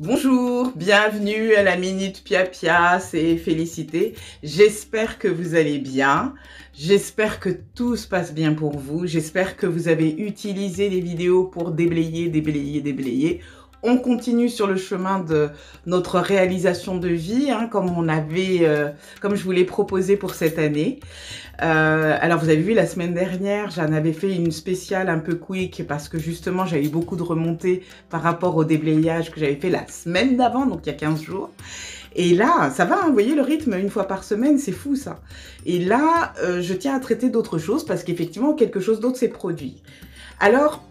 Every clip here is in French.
Bonjour, bienvenue à la Minute Pia Pia, c'est Félicité. J'espère que vous allez bien, j'espère que tout se passe bien pour vous, j'espère que vous avez utilisé les vidéos pour déblayer. On continue sur le chemin de notre réalisation de vie, comme je vous l'ai proposé pour cette année. Alors vous avez vu la semaine dernière, j'en avais fait une spéciale un peu quick parce que justement j'avais eu beaucoup de remontées par rapport au déblayage que j'avais fait la semaine d'avant, donc il y a 15 jours. Et là, ça va, hein, vous voyez le rythme, une fois par semaine, c'est fou ça. Et là, je tiens à traiter d'autres choses parce qu'effectivement quelque chose d'autre s'est produit. Alors,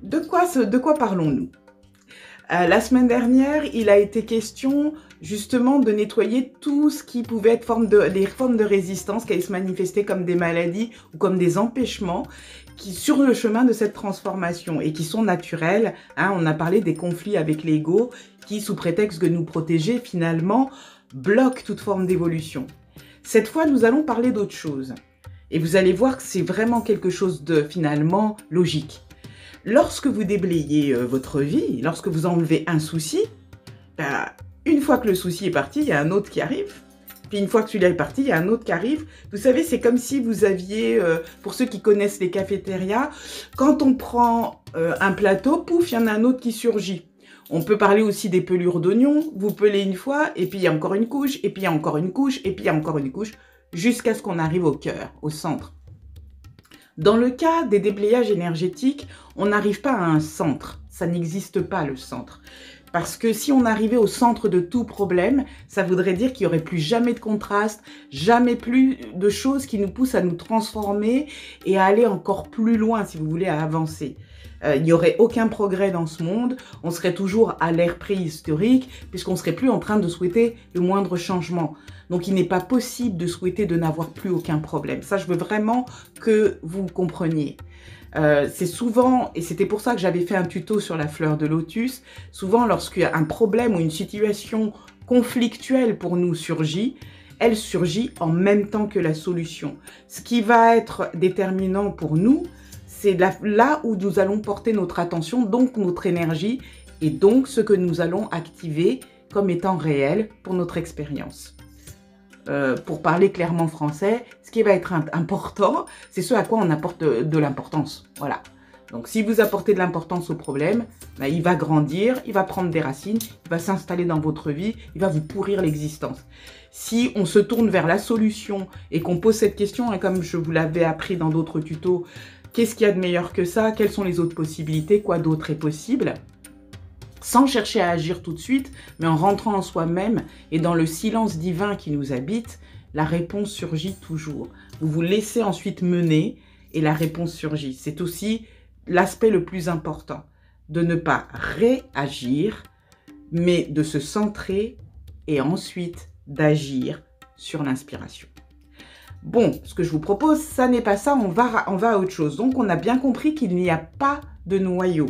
de quoi parlons-nous? La semaine dernière, il a été question justement de nettoyer tout ce qui pouvait être les formes de résistance qui allaient se manifester comme des maladies ou comme des empêchements sur le chemin de cette transformation et qui sont naturels. Hein, on a parlé des conflits avec l'ego qui, sous prétexte de nous protéger, finalement, bloquent toute forme d'évolution. Cette fois, nous allons parler d'autre chose. Et vous allez voir que c'est vraiment quelque chose de finalement logique. Lorsque vous déblayez votre vie, lorsque vous enlevez un souci, une fois que le souci est parti, il y a un autre qui arrive. Puis une fois que celui-là est parti, il y a un autre qui arrive. Vous savez, c'est comme si vous aviez, pour ceux qui connaissent les cafétérias, quand on prend un plateau, pouf, il y en a un autre qui surgit. On peut parler aussi des pelures d'oignons. Vous pelez une fois, et puis il y a encore une couche, et puis il y a encore une couche, et puis il y a encore une couche, jusqu'à ce qu'on arrive au cœur, au centre. Dans le cas des déblayages énergétiques, on n'arrive pas à un centre. Ça n'existe pas, le centre. Parce que si on arrivait au centre de tout problème, ça voudrait dire qu'il n'y aurait plus jamais de contraste, jamais plus de choses qui nous poussent à nous transformer et à aller encore plus loin, si vous voulez, à avancer. Il n'y aurait aucun progrès dans ce monde, on serait toujours à l'ère préhistorique, puisqu'on ne serait plus en train de souhaiter le moindre changement. Donc il n'est pas possible de souhaiter de n'avoir plus aucun problème. Ça, je veux vraiment que vous compreniez. C'est souvent, et c'était pour ça que j'avais fait un tuto sur la fleur de lotus, souvent lorsqu'un problème ou une situation conflictuelle pour nous surgit, elle surgit en même temps que la solution. Ce qui va être déterminant pour nous, c'est là où nous allons porter notre attention, donc notre énergie, et donc ce que nous allons activer comme étant réel pour notre expérience. Pour parler clairement français, ce qui va être important, c'est ce à quoi on apporte de l'importance. Voilà. Donc, si vous apportez de l'importance au problème, il va grandir, il va prendre des racines, il va s'installer dans votre vie, il va vous pourrir l'existence. Si on se tourne vers la solution et qu'on pose cette question, et comme je vous l'avais appris dans d'autres tutos, qu'est-ce qu'il y a de meilleur que ça? Quelles sont les autres possibilités? Quoi d'autre est possible? Sans chercher à agir tout de suite, mais en rentrant en soi-même et dans le silence divin qui nous habite, la réponse surgit toujours. Vous vous laissez ensuite mener et la réponse surgit. C'est aussi l'aspect le plus important, de ne pas réagir, mais de se centrer et ensuite d'agir sur l'inspiration. Bon, ce que je vous propose, ça n'est pas ça, on va à autre chose. Donc, on a bien compris qu'il n'y a pas de noyau.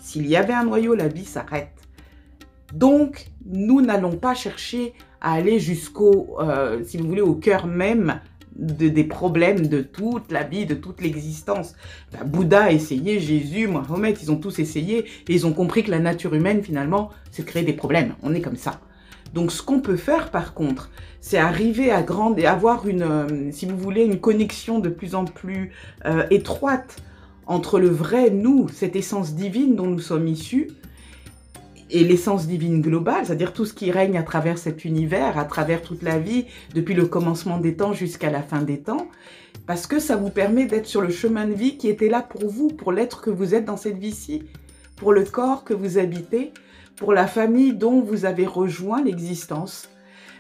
S'il y avait un noyau, la vie s'arrête. Donc, nous n'allons pas chercher à aller jusqu'au, si vous voulez, au cœur même des problèmes de toute la vie, de toute l'existence. Bouddha a essayé, Jésus, Mohamed, ils ont tous essayé et ils ont compris que la nature humaine, finalement, c'est de créer des problèmes. On est comme ça. Donc, ce qu'on peut faire, par contre, c'est arriver à avoir si vous voulez, une connexion de plus en plus étroite entre le vrai nous, cette essence divine dont nous sommes issus, et l'essence divine globale, c'est-à-dire tout ce qui règne à travers cet univers, à travers toute la vie, depuis le commencement des temps jusqu'à la fin des temps, parce que ça vous permet d'être sur le chemin de vie qui était là pour vous, pour l'être que vous êtes dans cette vie-ci, pour le corps que vous habitez, pour la famille dont vous avez rejoint l'existence.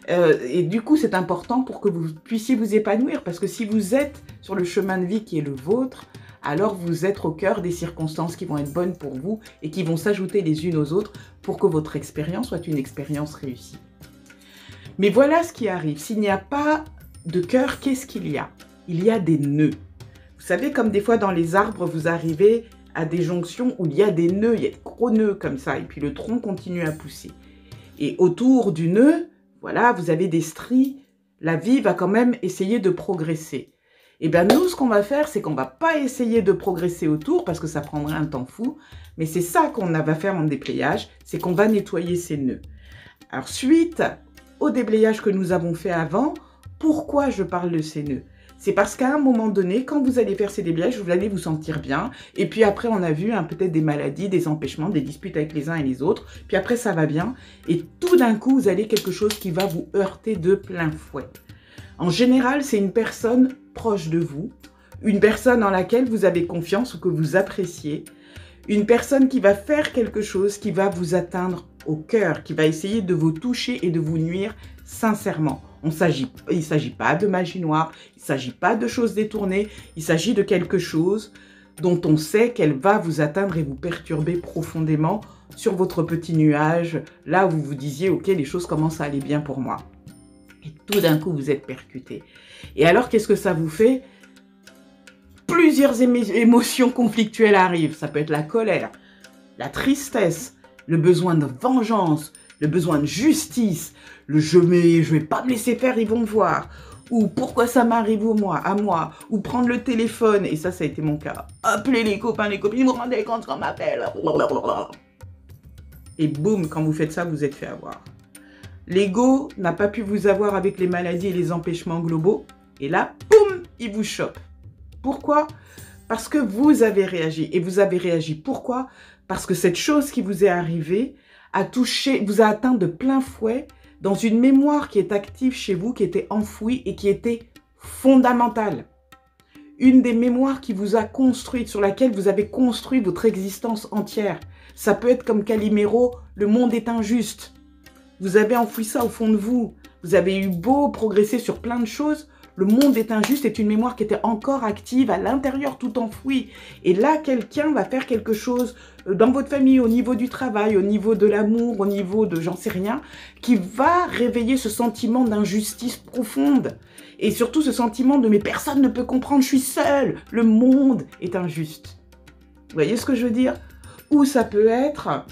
Et du coup, c'est important pour que vous puissiez vous épanouir, parce que si vous êtes sur le chemin de vie qui est le vôtre, alors vous êtes au cœur des circonstances qui vont être bonnes pour vous et qui vont s'ajouter les unes aux autres pour que votre expérience soit une expérience réussie. Mais voilà ce qui arrive. S'il n'y a pas de cœur, qu'est-ce qu'il y a? Il y a des nœuds. Vous savez, comme des fois dans les arbres, vous arrivez à des jonctions où il y a des nœuds, il y a de gros nœuds comme ça, et puis le tronc continue à pousser. Et autour du nœud, voilà, vous avez des stries. La vie va quand même essayer de progresser. Et bien nous, ce qu'on va faire, c'est qu'on ne va pas essayer de progresser autour parce que ça prendrait un temps fou. Mais c'est ça qu'on va faire en déblayage, c'est qu'on va nettoyer ces nœuds. Alors suite au déblayage que nous avons fait avant, pourquoi je parle de ces nœuds? C'est parce qu'à un moment donné, quand vous allez faire ces déblayages, vous allez vous sentir bien. Et puis après, on a vu peut-être des maladies, des empêchements, des disputes avec les uns et les autres. Puis après, ça va bien. Et tout d'un coup, vous allez quelque chose qui va vous heurter de plein fouet. En général, c'est une personne proche de vous, une personne en laquelle vous avez confiance ou que vous appréciez, une personne qui va faire quelque chose qui va vous atteindre au cœur, qui va essayer de vous toucher et de vous nuire sincèrement. Il ne s'agit pas de magie noire, il ne s'agit pas de choses détournées, il s'agit de quelque chose dont on sait qu'elle va vous atteindre et vous perturber profondément sur votre petit nuage, là où vous vous disiez « Ok, les choses commencent à aller bien pour moi ». Et tout d'un coup, vous êtes percuté. Et alors, qu'est-ce que ça vous fait? Plusieurs émotions conflictuelles arrivent. Ça peut être la colère, la tristesse, le besoin de vengeance, le besoin de justice, le je vais pas me laisser faire, ils vont voir. Ou pourquoi ça m'arrive à moi, ou prendre le téléphone, et ça a été mon cas. Appeler les copains, les copines, vous rendez compte qu'on m'appelle. Et boum, quand vous faites ça, vous êtes fait avoir. L'ego n'a pas pu vous avoir avec les maladies et les empêchements globaux. Et là, boum, il vous chope. Pourquoi? Parce que vous avez réagi. Et vous avez réagi pourquoi? Parce que cette chose qui vous est arrivée vous a atteint de plein fouet dans une mémoire qui est active chez vous, qui était enfouie et qui était fondamentale. Une des mémoires qui vous a construite, sur laquelle vous avez construit votre existence entière. Ça peut être comme Calimero, le monde est injuste. Vous avez enfoui ça au fond de vous. Vous avez eu beau progresser sur plein de choses. Le monde est injuste est une mémoire qui était encore active à l'intérieur, tout enfouie. Et là, quelqu'un va faire quelque chose dans votre famille, au niveau du travail, au niveau de l'amour, au niveau de j'en sais rien, qui va réveiller ce sentiment d'injustice profonde. Et surtout ce sentiment de « mais personne ne peut comprendre, je suis seule, le monde est injuste ». Vous voyez ce que je veux dire? Ou ça peut être...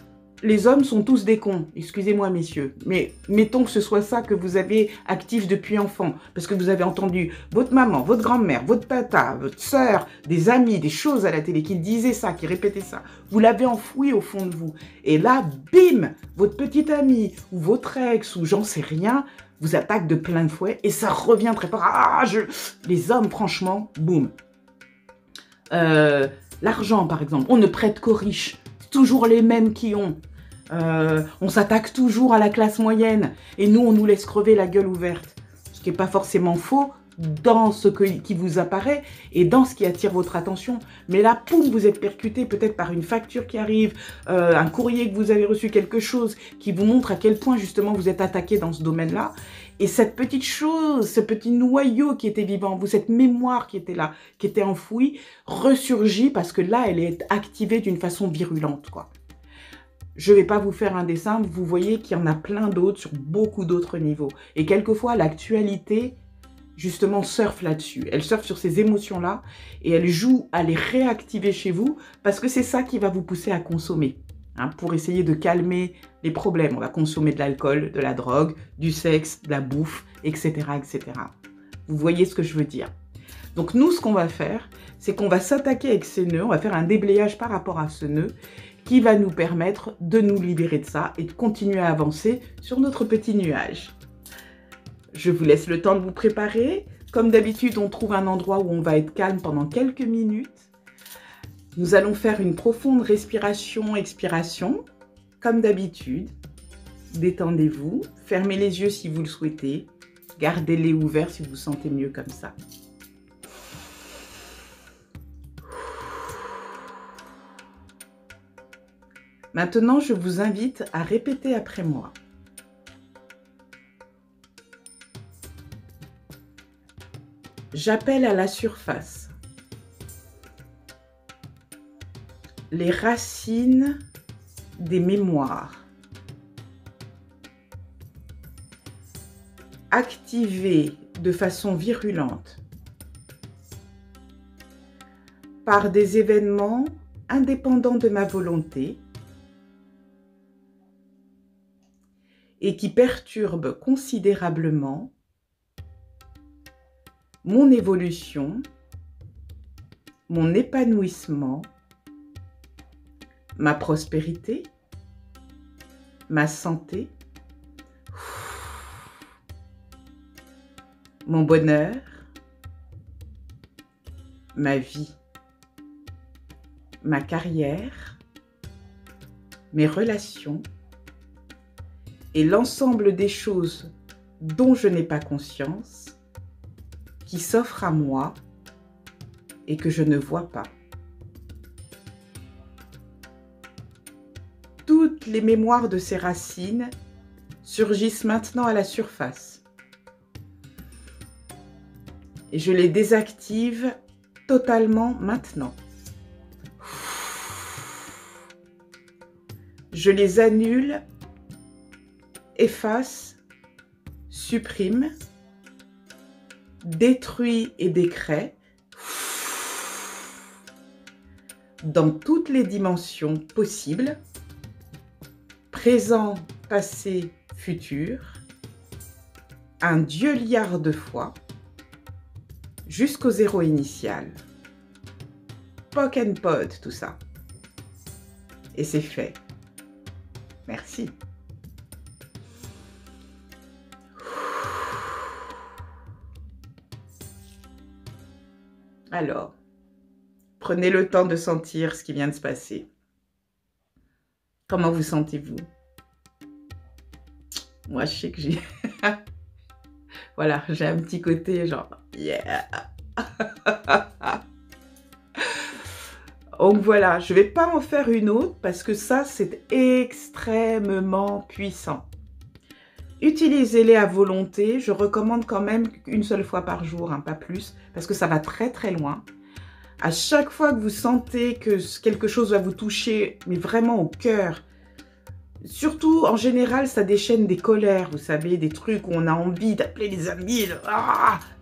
Les hommes sont tous des cons, excusez-moi messieurs, mais mettons que ce soit ça que vous avez actif depuis enfant, parce que vous avez entendu votre maman, votre grand-mère, votre tata, votre sœur, des amis, des choses à la télé qui disaient ça, qui répétaient ça. Vous l'avez enfoui au fond de vous. Et là, bim, votre petite amie ou votre ex ou j'en sais rien, vous attaque de plein de fouet et ça revient très fort. Les hommes, franchement, boum. L'argent, par exemple, on ne prête qu'aux riches. Toujours les mêmes qui ont. On s'attaque toujours à la classe moyenne et nous, on nous laisse crever la gueule ouverte. Ce qui n'est pas forcément faux dans ce qui vous apparaît et dans ce qui attire votre attention. Mais là, poum, vous êtes percuté peut-être par une facture qui arrive, un courrier que vous avez reçu, quelque chose qui vous montre à quel point justement vous êtes attaqué dans ce domaine-là. Et cette petite chose, ce petit noyau qui était vivant en vous, cette mémoire qui était là, qui était enfouie, ressurgit parce que là, elle est activée d'une façon virulente, quoi. Je ne vais pas vous faire un dessin, vous voyez qu'il y en a plein d'autres sur beaucoup d'autres niveaux. Et quelquefois, l'actualité, justement, surfe là-dessus. Elle surfe sur ces émotions-là et elle joue à les réactiver chez vous parce que c'est ça qui va vous pousser à consommer. Pour essayer de calmer les problèmes. On va consommer de l'alcool, de la drogue, du sexe, de la bouffe, etc., etc. Vous voyez ce que je veux dire? Donc nous, ce qu'on va faire, c'est qu'on va s'attaquer avec ces nœuds, on va faire un déblayage par rapport à ce nœud qui va nous permettre de nous libérer de ça et de continuer à avancer sur notre petit nuage. Je vous laisse le temps de vous préparer. Comme d'habitude, on trouve un endroit où on va être calme pendant quelques minutes. Nous allons faire une profonde respiration, expiration, comme d'habitude. Détendez-vous, fermez les yeux si vous le souhaitez, gardez-les ouverts si vous vous sentez mieux comme ça. Maintenant, je vous invite à répéter après moi. J'appelle à la surface les racines des mémoires, activées de façon virulente par des événements indépendants de ma volonté et qui perturbent considérablement mon évolution mon épanouissement, ma prospérité, ma santé, mon bonheur, ma vie, ma carrière, mes relations et l'ensemble des choses dont je n'ai pas conscience qui s'offrent à moi et que je ne vois pas. Toutes les mémoires de ces racines surgissent maintenant à la surface. Et je les désactive totalement maintenant. Je les annule, efface, supprime, détruis et décrée dans toutes les dimensions possibles, présent, passé, futur, un dieu-liard de fois, jusqu'au zéro initial. Poc and pod, tout ça. Et c'est fait. Merci. Alors, prenez le temps de sentir ce qui vient de se passer. Comment vous sentez-vous? Moi, je sais que j'ai... Voilà, j'ai un petit côté genre... Yeah. Donc voilà, je ne vais pas en faire une autre parce que ça, c'est extrêmement puissant. Utilisez-les à volonté. Je recommande quand même une seule fois par jour, hein, pas plus, parce que ça va très très loin. À chaque fois que vous sentez que quelque chose va vous toucher, mais vraiment au cœur, surtout en général, ça déchaîne des colères, vous savez, des trucs où on a envie d'appeler les amis,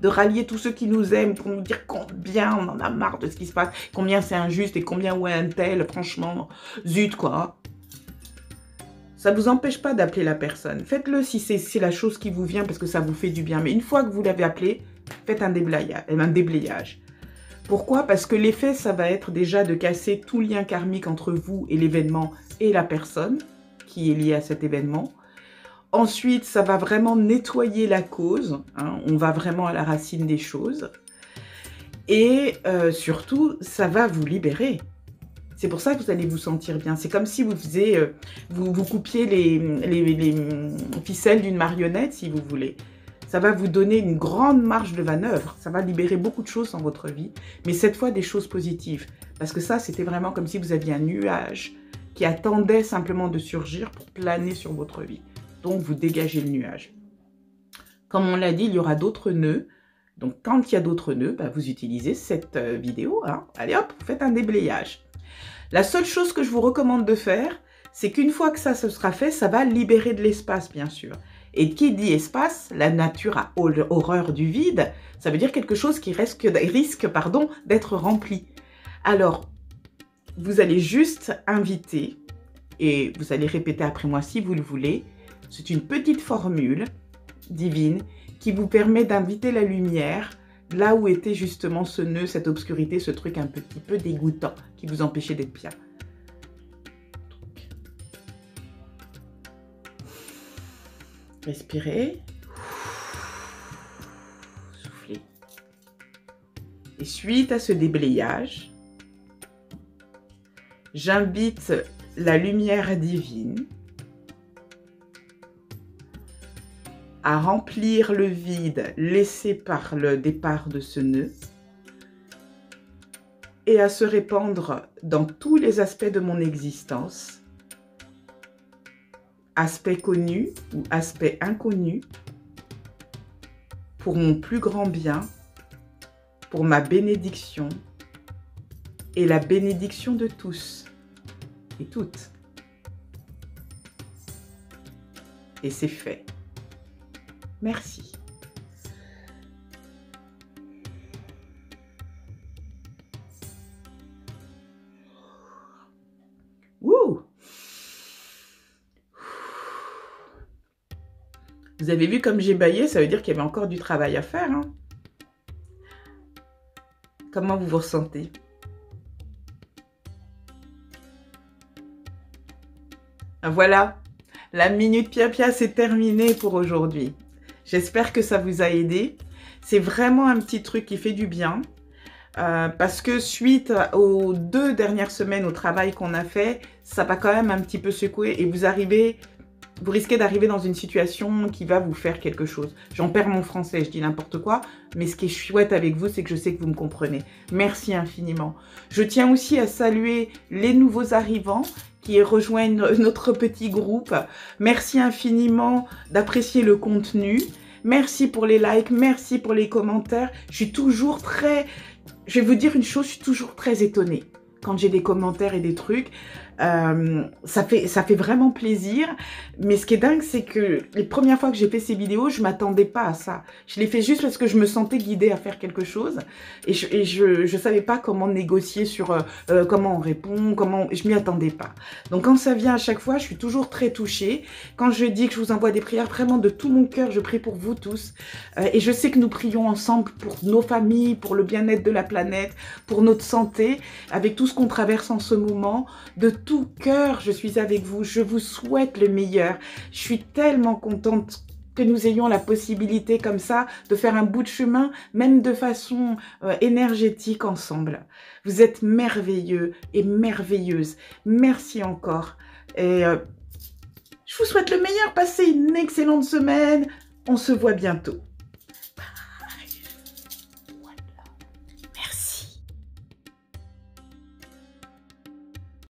de rallier tous ceux qui nous aiment pour nous dire combien on en a marre de ce qui se passe, combien c'est injuste et combien ouais un tel, franchement, zut quoi. Ça ne vous empêche pas d'appeler la personne. Faites-le si c'est la chose qui vous vient parce que ça vous fait du bien. Mais une fois que vous l'avez appelé, faites un déblayage. Pourquoi? Parce que l'effet, ça va être déjà de casser tout lien karmique entre vous et l'événement et la personne qui est liée à cet événement. Ensuite, ça va vraiment nettoyer la cause. Hein, on va vraiment à la racine des choses. Et surtout, ça va vous libérer. C'est pour ça que vous allez vous sentir bien. C'est comme si vous faisiez, vous coupiez les ficelles d'une marionnette, si vous voulez. Ça va vous donner une grande marge de manœuvre. Ça va libérer beaucoup de choses dans votre vie. Mais cette fois, des choses positives. Parce que ça, c'était vraiment comme si vous aviez un nuage qui attendait simplement de surgir pour planer sur votre vie. Donc, vous dégagez le nuage. Comme on l'a dit, il y aura d'autres nœuds. Donc, quand il y a d'autres nœuds, bah, vous utilisez cette vidéo. Hein. Allez hop, vous faites un déblayage. La seule chose que je vous recommande de faire, c'est qu'une fois que ça se sera fait, ça va libérer de l'espace, bien sûr. Et qui dit espace, la nature a horreur du vide, ça veut dire quelque chose qui risque d'être rempli. Alors, vous allez juste inviter, et vous allez répéter après moi si vous le voulez, c'est une petite formule divine qui vous permet d'inviter la lumière là où était justement ce nœud, cette obscurité, ce truc un petit peu dégoûtant qui vous empêchait d'être bien. Donc, respirez. Soufflez. Et suite à ce déblayage, j'invite la lumière divine à remplir le vide laissé par le départ de ce nœud et à se répandre dans tous les aspects de mon existence, aspects connus ou aspects inconnus, pour mon plus grand bien, pour ma bénédiction et la bénédiction de tous et toutes. Et c'est fait. Merci. Wouh! Vous avez vu comme j'ai bâillé, ça veut dire qu'il y avait encore du travail à faire. Hein? Comment vous vous ressentez? Voilà, la Minute Pia Pia, c'est terminé pour aujourd'hui. J'espère que ça vous a aidé. C'est vraiment un petit truc qui fait du bien. Parce que suite aux 2 dernières semaines au travail qu'on a fait, ça va quand même un petit peu secouer et vous risquez d'arriver dans une situation qui va vous faire quelque chose. J'en perds mon français, je dis n'importe quoi, mais ce qui est chouette avec vous, c'est que je sais que vous me comprenez. Merci infiniment. Je tiens aussi à saluer les nouveaux arrivants qui rejoignent notre petit groupe. Merci infiniment d'apprécier le contenu. Merci pour les likes, merci pour les commentaires. Je vais vous dire une chose, je suis toujours très étonnée quand j'ai des commentaires et des trucs. Ça fait vraiment plaisir. Mais ce qui est dingue, c'est que les premières fois que j'ai fait ces vidéos, je m'attendais pas à ça. Je l'ai fait juste parce que je me sentais guidée à faire quelque chose. Et je savais pas comment négocier sur comment on répond, je m'y attendais pas. Donc quand ça vient à chaque fois, je suis toujours très touchée. Quand je dis que je vous envoie des prières, vraiment de tout mon cœur, je prie pour vous tous. Et je sais que nous prions ensemble pour nos familles, pour le bien-être de la planète, pour notre santé, avec tout ce qu'on traverse en ce moment. De tout cœur, je suis avec vous. Je vous souhaite le meilleur. Je suis tellement contente que nous ayons la possibilité comme ça de faire un bout de chemin, même de façon énergétique ensemble. Vous êtes merveilleux et merveilleuses. Merci encore. Et je vous souhaite le meilleur. Passez une excellente semaine. On se voit bientôt.